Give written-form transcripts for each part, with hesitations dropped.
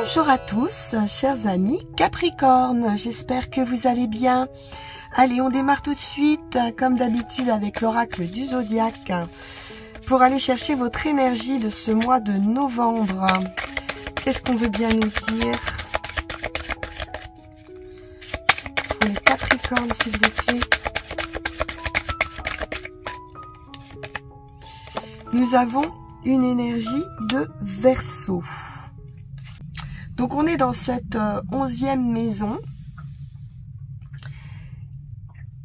Bonjour à tous, chers amis Capricorne, j'espère que vous allez bien. Allez, on démarre tout de suite, comme d'habitude, avec l'oracle du zodiaque, pour aller chercher votre énergie de ce mois de novembre. Qu'est-ce qu'on veut bien nous dire pour les Capricornes, s'il vous plaît? Nous avons une énergie de Verseau. Donc on est dans cette 11e maison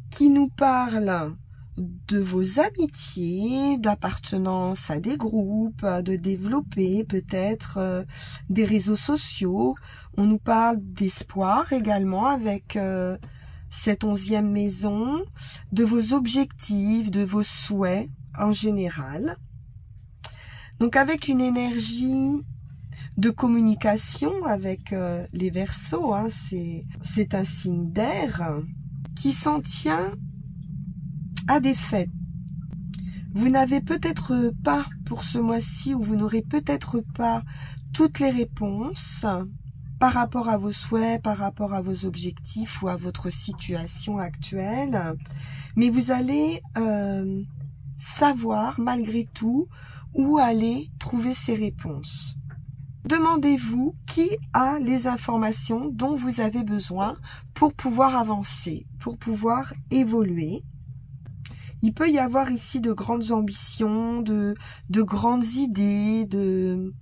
qui nous parle de vos amitiés, d'appartenance à des groupes, de développer peut-être des réseaux sociaux. On nous parle d'espoir également avec cette 11e maison, de vos objectifs, de vos souhaits en général. Donc avec une énergie de communication avec les Verseaux, hein, c'est un signe d'air qui s'en tient à des faits. Vous n'avez peut-être pas pour ce mois-ci, ou vous n'aurez peut-être pas toutes les réponses par rapport à vos souhaits, par rapport à vos objectifs ou à votre situation actuelle, mais vous allez savoir malgré tout où aller trouver ces réponses. Demandez-vous qui a les informations dont vous avez besoin pour pouvoir avancer, pour pouvoir évoluer. Il peut y avoir ici de grandes ambitions, de grandes idées, de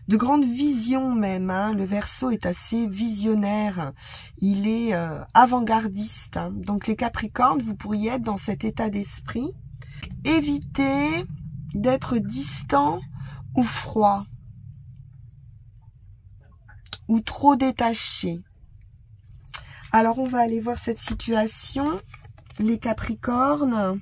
grandes visions même. Hein. Le Verseau est assez visionnaire, il est avant-gardiste. Hein. Donc les Capricornes, vous pourriez être dans cet état d'esprit. Évitez d'être distant ou froid, ou trop détaché. Alors on va aller voir cette situation, les Capricornes.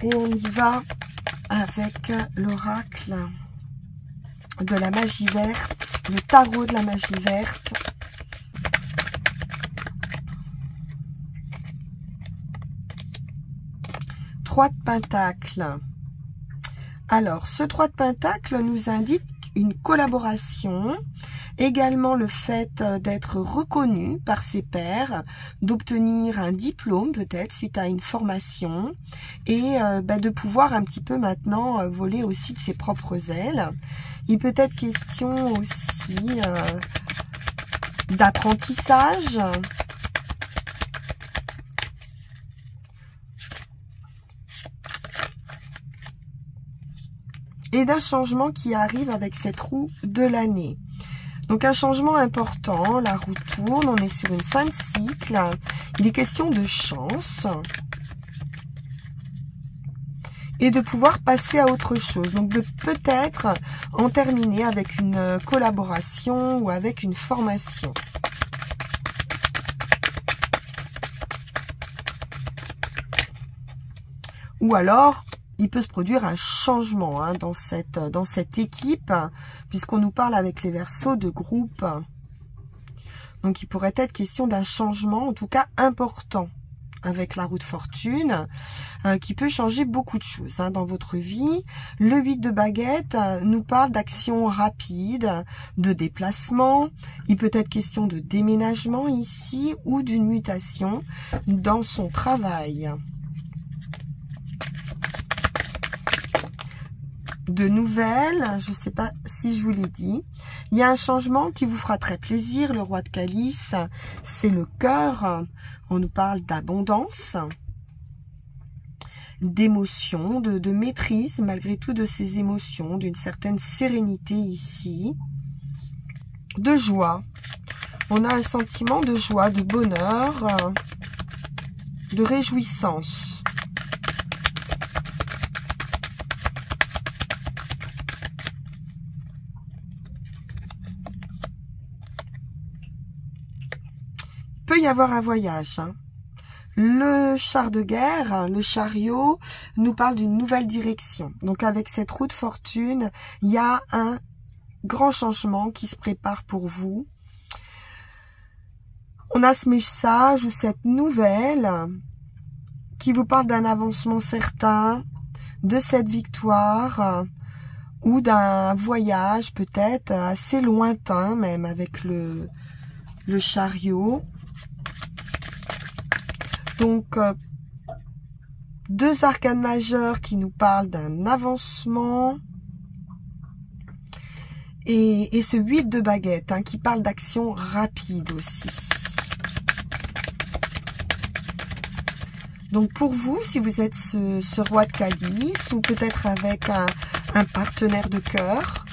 Et on y va avec l'oracle de la magie verte, le tarot de la magie verte. Trois de Pentacles. Alors, ce 3 de Pentacle nous indique une collaboration, également le fait d'être reconnu par ses pairs, d'obtenir un diplôme peut-être suite à une formation et de pouvoir un petit peu maintenant voler aussi de ses propres ailes. Il peut être question aussi d'apprentissage. Et d'un changement qui arrive avec cette roue de l'année. Donc un changement important, la roue tourne, on est sur une fin de cycle, il est question de chance et de pouvoir passer à autre chose. Donc de peut-être en terminer avec une collaboration ou avec une formation. Ou alors, il peut se produire un changement hein, dans cette équipe, puisqu'on nous parle avec les Verseaux de groupe. Donc, il pourrait être question d'un changement, en tout cas important, avec la roue de fortune, qui peut changer beaucoup de choses hein, dans votre vie. Le 8 de baguette nous parle d'action rapide, de déplacement. Il peut être question de déménagement ici ou d'une mutation dans son travail. De nouvelles, je ne sais pas si je vous l'ai dit. Il y a un changement qui vous fera très plaisir. Le roi de calice, c'est le cœur. On nous parle d'abondance, d'émotion, de maîtrise malgré tout de ces émotions, d'une certaine sérénité ici, de joie. On a un sentiment de joie, de bonheur, de réjouissance. Peut y avoir un voyage. Hein. Le char de guerre, le chariot, nous parle d'une nouvelle direction. Donc avec cette roue de fortune, il y a un grand changement qui se prépare pour vous. On a ce message ou cette nouvelle qui vous parle d'un avancement certain, de cette victoire ou d'un voyage peut-être assez lointain, même avec le chariot. Donc, deux arcanes majeures qui nous parlent d'un avancement. Et ce 8 de baguette hein, qui parle d'action rapide aussi. Donc pour vous, si vous êtes ce roi de calice ou peut-être avec un partenaire de cœur.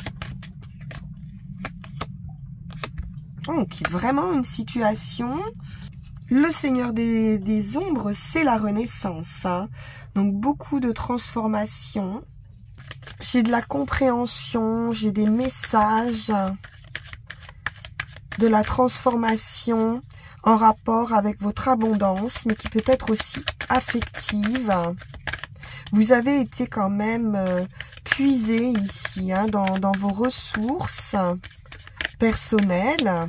Donc vraiment une situation. Le Seigneur des Ombres, c'est la renaissance. Hein. Donc beaucoup de transformations. J'ai de la compréhension, j'ai des messages, de la transformation en rapport avec votre abondance, mais qui peut être aussi affective. Vous avez été quand même puisé ici hein, dans vos ressources personnelles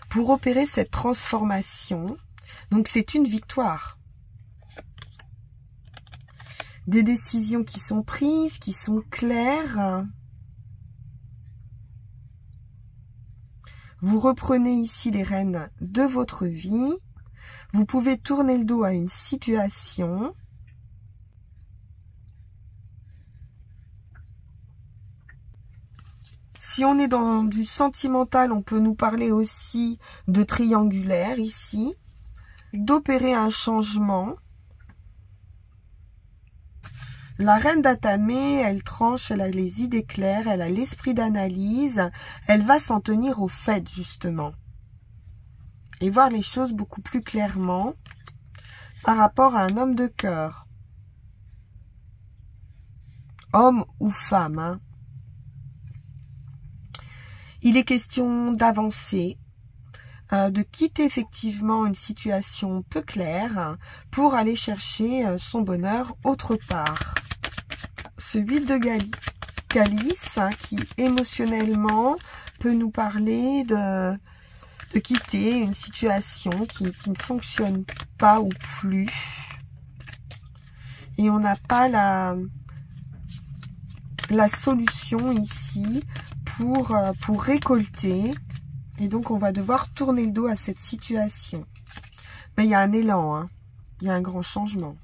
pour opérer cette transformation. Donc c'est une victoire. Des décisions qui sont prises, qui sont claires. Vous reprenez ici les rênes de votre vie. Vous pouvez tourner le dos à une situation. Si on est dans du sentimental, on peut nous parler aussi de triangulaire ici. D'opérer un changement. La reine d'Atamé, elle tranche, elle a les idées claires, elle a l'esprit d'analyse, elle va s'en tenir au fait justement. Et voir les choses beaucoup plus clairement par rapport à un homme de cœur. Homme ou femme. Hein. Il est question d'avancer, de quitter effectivement une situation peu claire pour aller chercher son bonheur autre part. Ce 8 de calice hein, qui émotionnellement peut nous parler de quitter une situation qui ne fonctionne pas ou plus. Et on n'a pas la solution ici pour récolter. Et donc, on va devoir tourner le dos à cette situation. Mais il y a un élan, hein. Il y a un grand changement.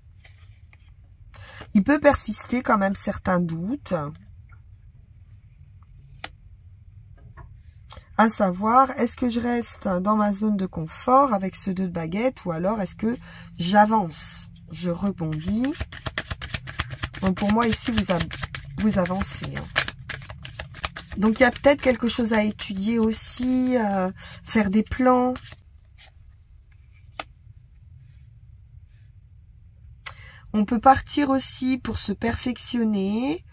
Il peut persister quand même certains doutes. À savoir, est-ce que je reste dans ma zone de confort avec ce 2 de baguette ou alors est-ce que j'avance? Je rebondis. Donc, pour moi, ici, vous avancez. Hein. Donc, il y a peut-être quelque chose à étudier aussi, faire des plans. On peut partir aussi pour se perfectionner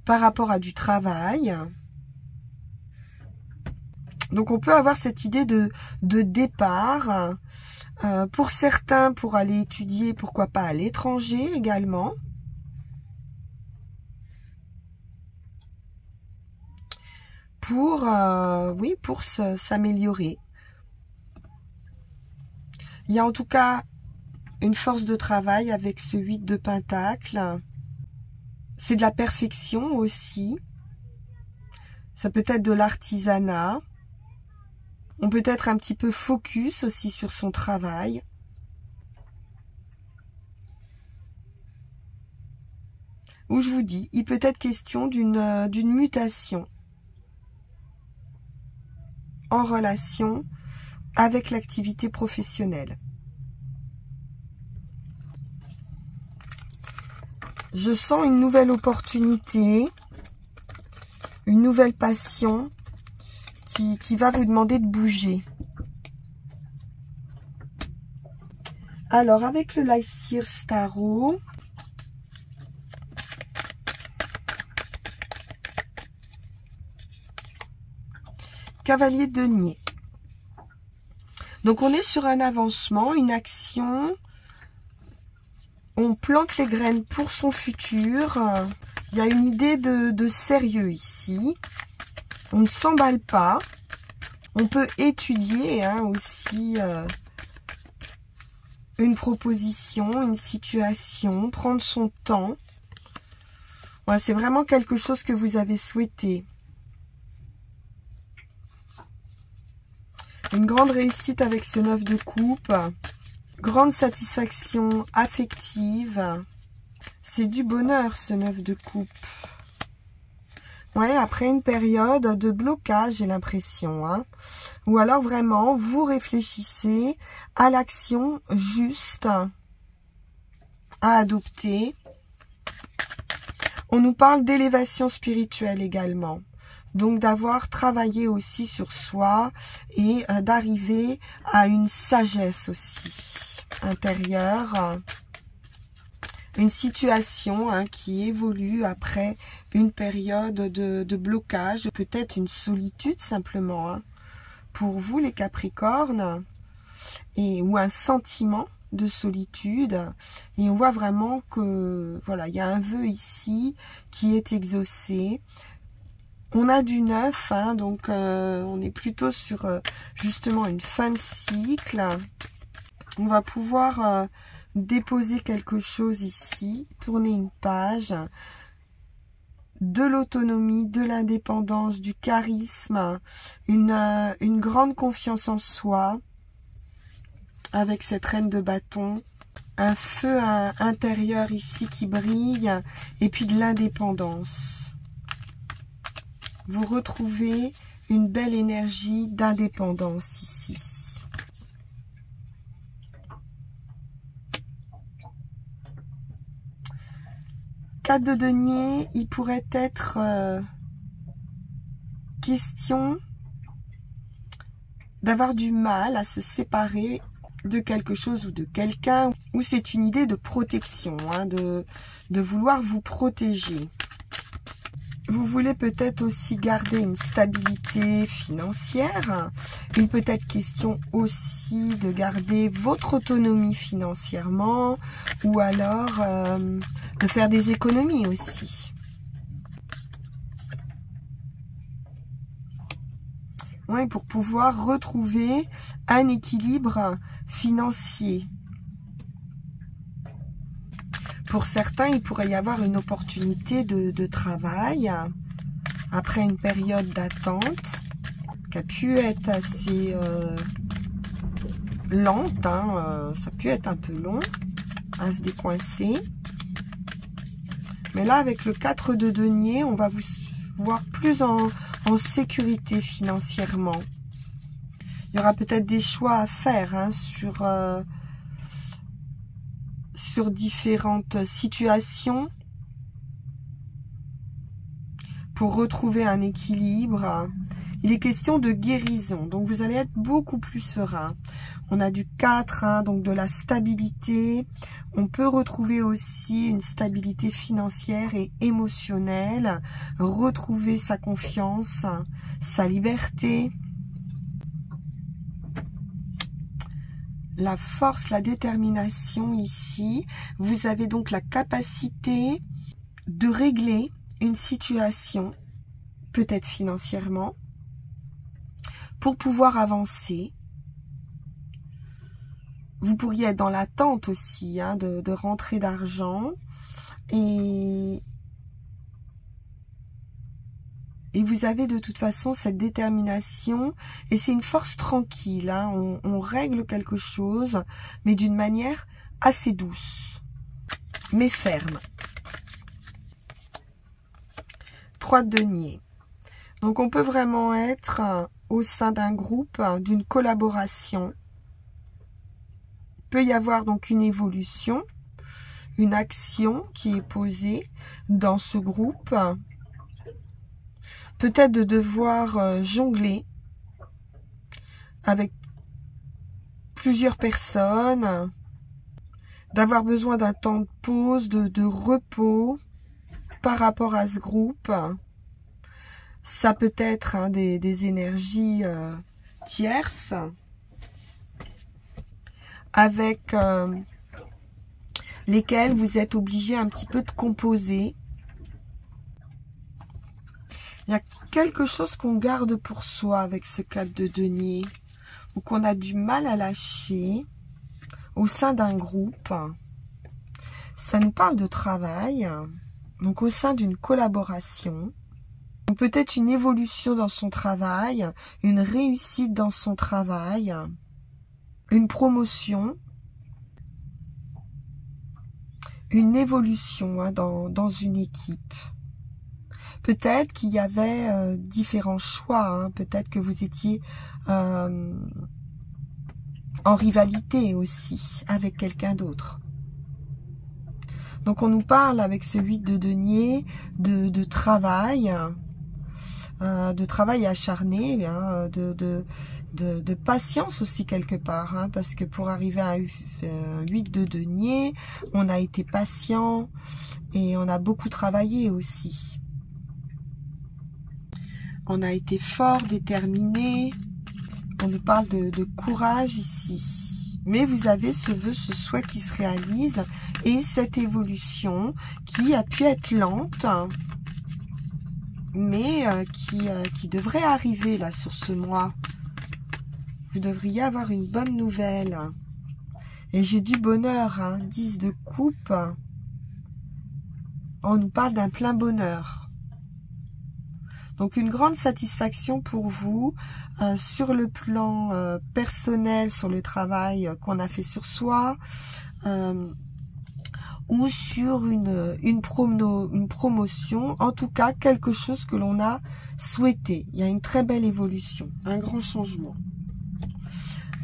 par rapport à du travail. Donc, on peut avoir cette idée de départ. Pour certains, pour aller étudier, pourquoi pas à l'étranger également. Pour s'améliorer. Il y a en tout cas une force de travail avec ce 8 de pentacle. C'est de la perfection aussi. Ça peut être de l'artisanat. On peut être un petit peu focus aussi sur son travail. Ou je vous dis, il peut être question d'une mutation en relation avec l'activité professionnelle. Je sens une nouvelle opportunité, une nouvelle passion qui va vous demander de bouger. Alors, avec le Lycir Tarot, Cavalier de denier. Donc, on est sur un avancement, une action. On plante les graines pour son futur. Il y a une idée de sérieux ici. On ne s'emballe pas. On peut étudier hein, aussi une proposition, une situation, prendre son temps. Voilà, c'est vraiment quelque chose que vous avez souhaité. Une grande réussite avec ce 9 de coupe. Grande satisfaction affective. C'est du bonheur ce 9 de coupe. Ouais, après une période de blocage, j'ai l'impression. Hein. Ou alors vraiment, vous réfléchissez à l'action juste à adopter. On nous parle d'élévation spirituelle également. Donc d'avoir travaillé aussi sur soi et d'arriver à une sagesse aussi intérieure. Une situation hein, qui évolue après une période de blocage, peut-être une solitude simplement hein, pour vous les Capricornes, ou un sentiment de solitude. Et on voit vraiment que voilà, il y a un vœu ici qui est exaucé. On a du 9, hein, donc on est plutôt sur justement une fin de cycle. On va pouvoir déposer quelque chose ici, tourner une page, de l'autonomie, de l'indépendance, du charisme, une grande confiance en soi, avec cette reine de bâton, un feu intérieur ici qui brille, et puis de l'indépendance. Vous retrouvez une belle énergie d'indépendance ici. Quatre de denier, il pourrait être question d'avoir du mal à se séparer de quelque chose ou de quelqu'un, ou c'est une idée de protection, hein, de vouloir vous protéger. Vous voulez peut-être aussi garder une stabilité financière. Il peut être question aussi de garder votre autonomie financièrement ou alors de faire des économies aussi. Ouais, pour pouvoir retrouver un équilibre financier. Pour certains, il pourrait y avoir une opportunité de travail après une période d'attente qui a pu être assez lente. Hein, ça a pu être un peu long à se décoincer. Mais là, avec le 4 de denier, on va vous voir plus en sécurité financièrement. Il y aura peut-être des choix à faire hein, sur différentes situations pour retrouver un équilibre. Il est question de guérison, donc vous allez être beaucoup plus serein. On a du 4, hein, donc de la stabilité. On peut retrouver aussi une stabilité financière et émotionnelle, retrouver sa confiance, sa liberté. La force, la détermination ici. Vous avez donc la capacité de régler une situation, peut-être financièrement, pour pouvoir avancer. Vous pourriez être dans l'attente aussi hein, de rentrée d'argent. Et vous avez de toute façon cette détermination. Et c'est une force tranquille. Hein, on règle quelque chose, mais d'une manière assez douce, mais ferme. 3 de denier. Donc on peut vraiment être au sein d'un groupe, d'une collaboration. Il peut y avoir donc une évolution, une action qui est posée dans ce groupe. Peut-être de devoir jongler avec plusieurs personnes, d'avoir besoin d'un temps de pause, de repos par rapport à ce groupe. Ça peut être hein, des énergies tierces avec lesquelles vous êtes obligé un petit peu de composer. Il y a quelque chose qu'on garde pour soi avec ce 4 de denier ou qu'on a du mal à lâcher. au sein d'un groupe. Ça nous parle de travail, donc au sein d'une collaboration. Peut-être une évolution dans son travail, une réussite dans son travail, une promotion, une évolution dans une équipe. Peut-être qu'il y avait différents choix, peut-être que vous étiez en rivalité aussi avec quelqu'un d'autre. Donc on nous parle avec ce 8 de denier de travail acharné, de patience aussi quelque part, parce que pour arriver à un 8 de denier, on a été patient et on a beaucoup travaillé aussi. On a été fort, déterminé. On nous parle de courage ici. Mais vous avez ce vœu, ce souhait qui se réalise et cette évolution qui a pu être lente, mais qui devrait arriver là sur ce mois. Vous devriez avoir une bonne nouvelle. Et j'ai du bonheur, 10 de coupe. On nous parle d'un plein bonheur. Donc une grande satisfaction pour vous sur le plan personnel, sur le travail qu'on a fait sur soi, ou sur une promotion, en tout cas quelque chose que l'on a souhaité. Il y a une très belle évolution, un grand changement.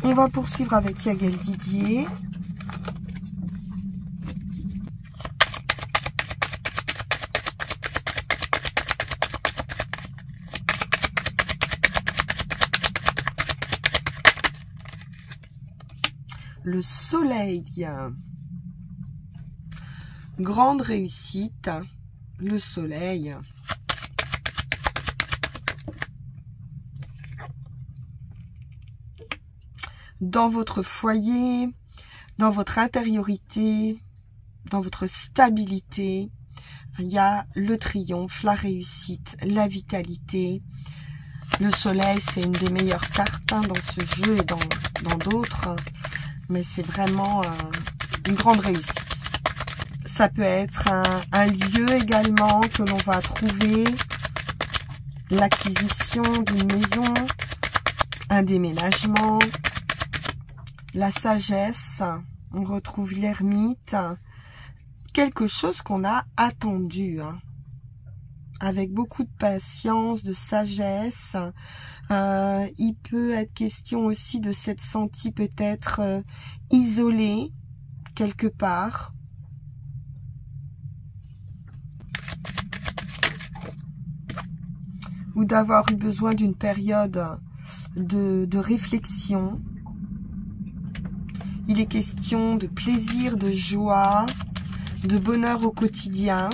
On va poursuivre avec Yagel Didier. Le soleil, grande réussite, le soleil. Dans votre foyer, dans votre intériorité, dans votre stabilité, il y a le triomphe, la réussite, la vitalité. Le soleil, c'est une des meilleures cartes dans ce jeu et dans d'autres. Mais c'est vraiment une grande réussite. Ça peut être un lieu également que l'on va trouver, l'acquisition d'une maison, un déménagement, la sagesse, on retrouve l'ermite, quelque chose qu'on a attendu, avec beaucoup de patience, de sagesse. Il peut être question aussi de s'être senti peut-être isolé quelque part. Ou d'avoir eu besoin d'une période de réflexion. Il est question de plaisir, de joie, de bonheur au quotidien,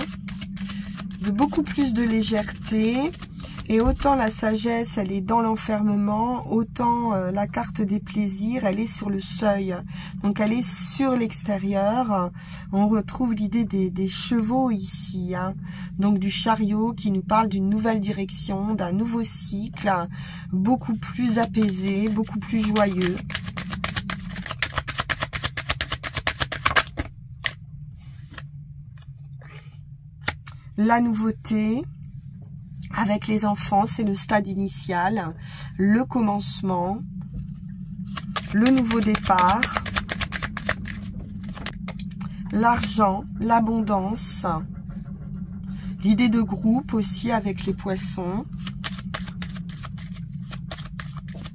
de beaucoup plus de légèreté. Et autant la sagesse, elle est dans l'enfermement, autant la carte des plaisirs, elle est sur le seuil. Donc elle est sur l'extérieur. On retrouve l'idée des chevaux ici. Donc du chariot qui nous parle d'une nouvelle direction, d'un nouveau cycle, beaucoup plus apaisé, beaucoup plus joyeux. La nouveauté. Avec les enfants, c'est le stade initial, le commencement, le nouveau départ, l'argent, l'abondance, l'idée de groupe aussi avec les poissons.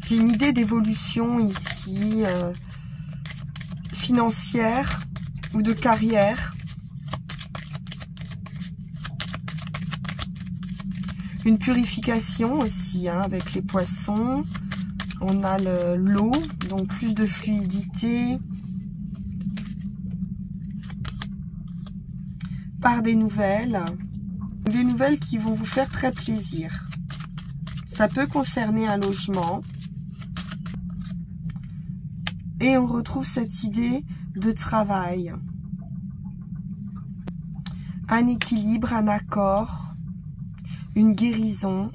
J'ai une idée d'évolution ici, financière ou de carrière. Une purification aussi avec les poissons. On a l'eau, donc plus de fluidité. Par des nouvelles qui vont vous faire très plaisir. Ça peut concerner un logement. Et on retrouve cette idée de travail. Un équilibre, un accord. Une guérison.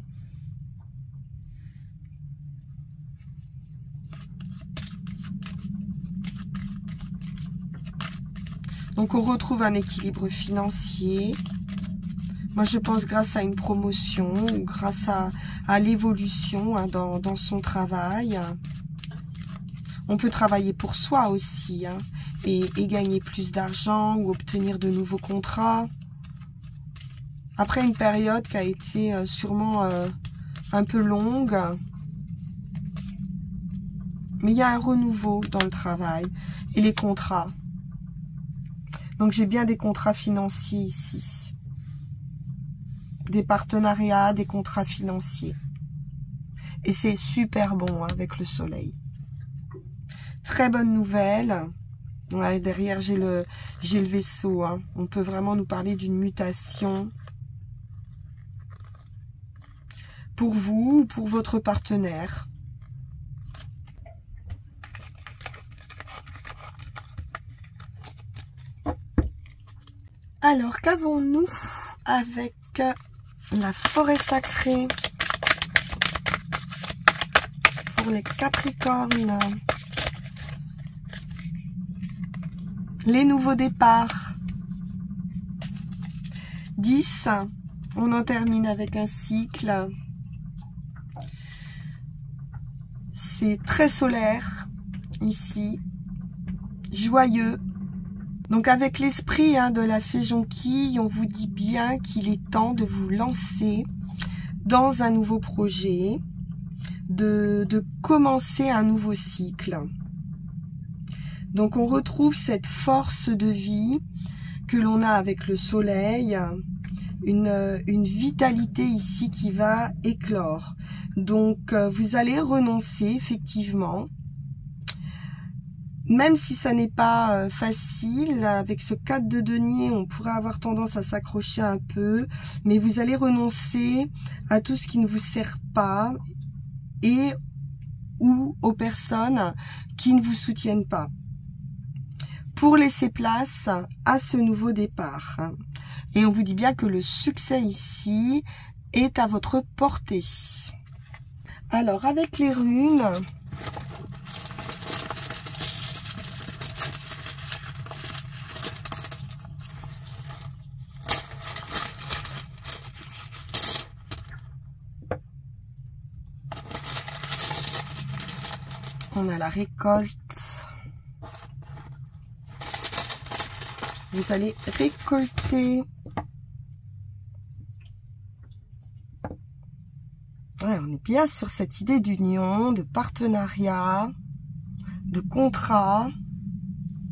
Donc on retrouve un équilibre financier. Moi je pense grâce à une promotion ou grâce à l'évolution hein, dans son travail. On peut travailler pour soi aussi hein, et gagner plus d'argent ou obtenir de nouveaux contrats. Après une période qui a été sûrement un peu longue. Mais il y a un renouveau dans le travail et les contrats. Donc j'ai bien des contrats financiers ici. Des partenariats, des contrats financiers. Et c'est super bon hein, avec le soleil. Très bonne nouvelle. Ouais, derrière j'ai le vaisseau. Hein. On peut vraiment nous parler d'une mutation. Pour vous ou pour votre partenaire. Alors, qu'avons-nous avec la forêt sacrée pour les Capricornes? Les nouveaux départs. 10. On en termine avec un cycle. C'est très solaire, ici. Joyeux. Donc avec l'esprit hein, de la fée jonquille, on vous dit bien qu'il est temps de vous lancer dans un nouveau projet, de commencer un nouveau cycle. Donc on retrouve cette force de vie que l'on a avec le soleil, une vitalité ici qui va éclore. Donc vous allez renoncer effectivement. Même si ça n'est pas facile, avec ce 4 de denier, on pourrait avoir tendance à s'accrocher un peu, mais vous allez renoncer à tout ce qui ne vous sert pas et ou aux personnes qui ne vous soutiennent pas, pour laisser place à ce nouveau départ. Et on vous dit bien que le succès ici est à votre portée. Alors, avec les runes... On a la récolte. Vous allez récolter. Ouais, on est bien sur cette idée d'union, de partenariat, de contrat,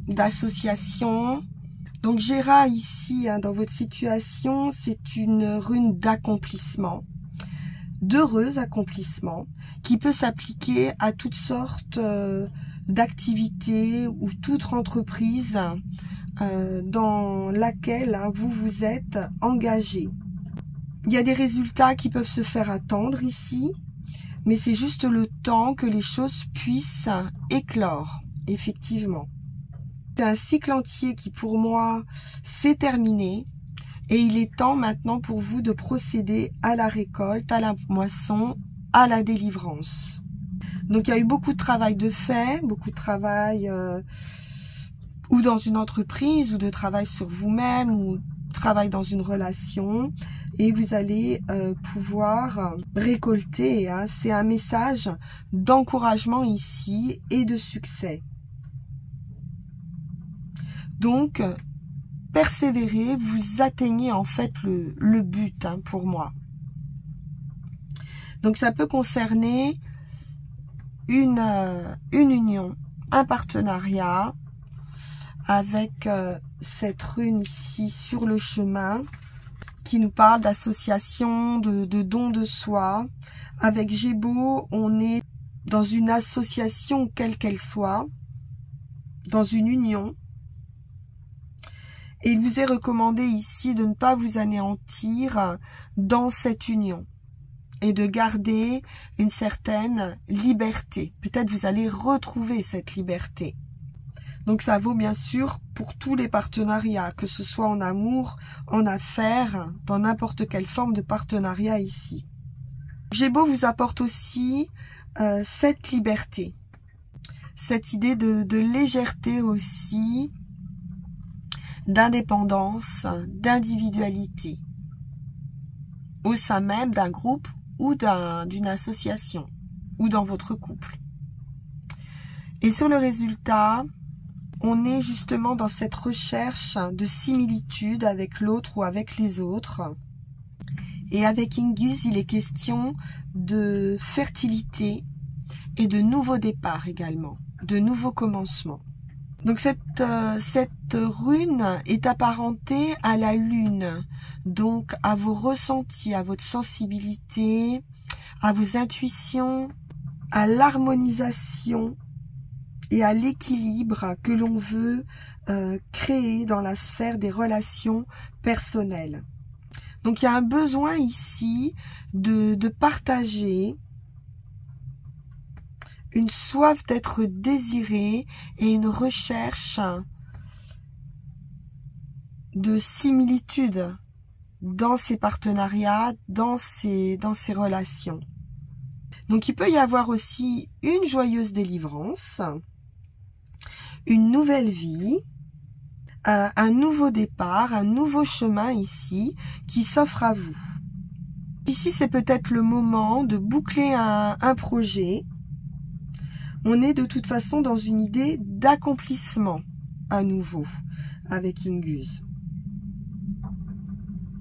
d'association. Donc Gera ici, hein, dans votre situation, c'est une rune d'accomplissement, d'heureux accomplissement, qui peut s'appliquer à toutes sortes d'activités ou toute entreprise dans laquelle hein, vous vous êtes engagé. Il y a des résultats qui peuvent se faire attendre ici, mais c'est juste le temps que les choses puissent éclore, effectivement. C'est un cycle entier qui, pour moi, s'est terminé. Et il est temps maintenant pour vous de procéder à la récolte, à la moisson, à la délivrance. Donc il y a eu beaucoup de travail de fait, beaucoup de travail ou dans une entreprise, ou de travail sur vous-même, ou travail dans une relation. Et vous allez pouvoir récolter. Hein. C'est un message d'encouragement ici et de succès. Donc, persévérez, vous atteignez en fait le but hein, pour moi. Donc ça peut concerner une union, un partenariat avec cette rune ici sur le chemin qui nous parle d'association, de don de soi. Avec Gémeaux, on est dans une association quelle qu'elle soit, dans une union. Et il vous est recommandé ici de ne pas vous anéantir dans cette union et de garder une certaine liberté. Peut-être vous allez retrouver cette liberté. Donc ça vaut bien sûr pour tous les partenariats, que ce soit en amour, en affaires, dans n'importe quelle forme de partenariat ici. Gémeaux vous apporte aussi cette liberté, cette idée de légèreté aussi, d'indépendance, d'individualité, au sein même d'un groupe ou d'une association, ou dans votre couple. Et sur le résultat, on est justement dans cette recherche de similitude avec l'autre ou avec les autres. Et avec Inguz, il est question de fertilité et de nouveaux départs également, de nouveaux commencements. Donc cette rune est apparentée à la lune, donc à vos ressentis, à votre sensibilité, à vos intuitions, à l'harmonisation et à l'équilibre que l'on veut créer dans la sphère des relations personnelles. Donc il y a un besoin ici de partager, une soif d'être désiré et une recherche de similitude dans ces partenariats, dans ces relations. Donc il peut y avoir aussi une joyeuse délivrance, une nouvelle vie, un nouveau départ, un nouveau chemin ici qui s'offre à vous. Ici, c'est peut-être le moment de boucler un projet. On est de toute façon dans une idée d'accomplissement à nouveau avec Inguz.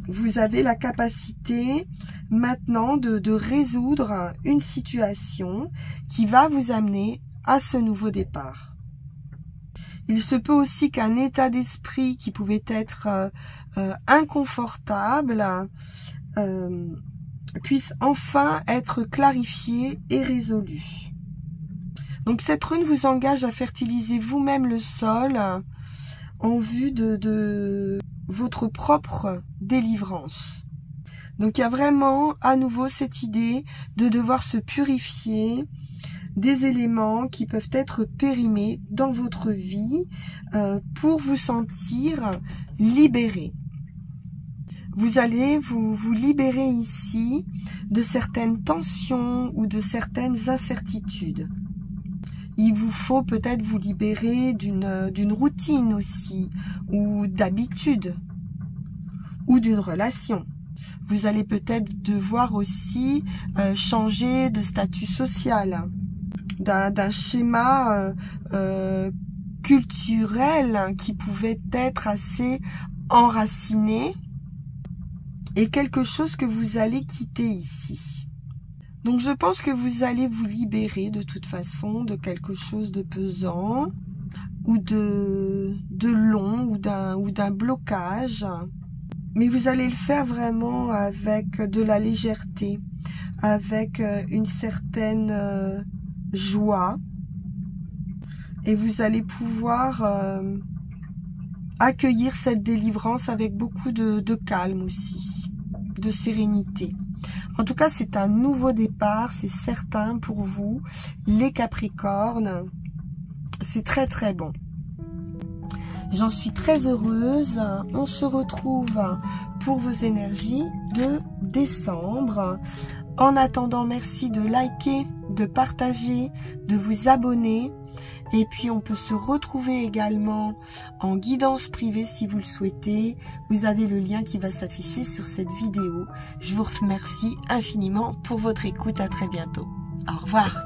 Vous avez la capacité maintenant de résoudre une situation qui va vous amener à ce nouveau départ. Il se peut aussi qu'un état d'esprit qui pouvait être inconfortable puisse enfin être clarifié et résolu. Donc cette rune vous engage à fertiliser vous-même le sol en vue de votre propre délivrance. Donc il y a vraiment à nouveau cette idée de devoir se purifier des éléments qui peuvent être périmés dans votre vie pour vous sentir libéré. Vous allez vous libérer ici de certaines tensions ou de certaines incertitudes. Il vous faut peut-être vous libérer d'une routine aussi, ou d'habitude, ou d'une relation. Vous allez peut-être devoir aussi changer de statut social, d'un schéma culturel qui pouvait être assez enraciné et quelque chose que vous allez quitter ici. Donc je pense que vous allez vous libérer de toute façon de quelque chose de pesant ou de long ou d'un blocage. Mais vous allez le faire vraiment avec de la légèreté, avec une certaine joie. Et vous allez pouvoir accueillir cette délivrance avec beaucoup de calme aussi, de sérénité. En tout cas, c'est un nouveau départ, c'est certain pour vous, les Capricornes. C'est très très bon. J'en suis très heureuse. On se retrouve pour vos énergies de décembre. En attendant, merci de liker, de partager, de vous abonner. Et puis, on peut se retrouver également en guidance privée si vous le souhaitez. Vous avez le lien qui va s'afficher sur cette vidéo. Je vous remercie infiniment pour votre écoute. À très bientôt. Au revoir.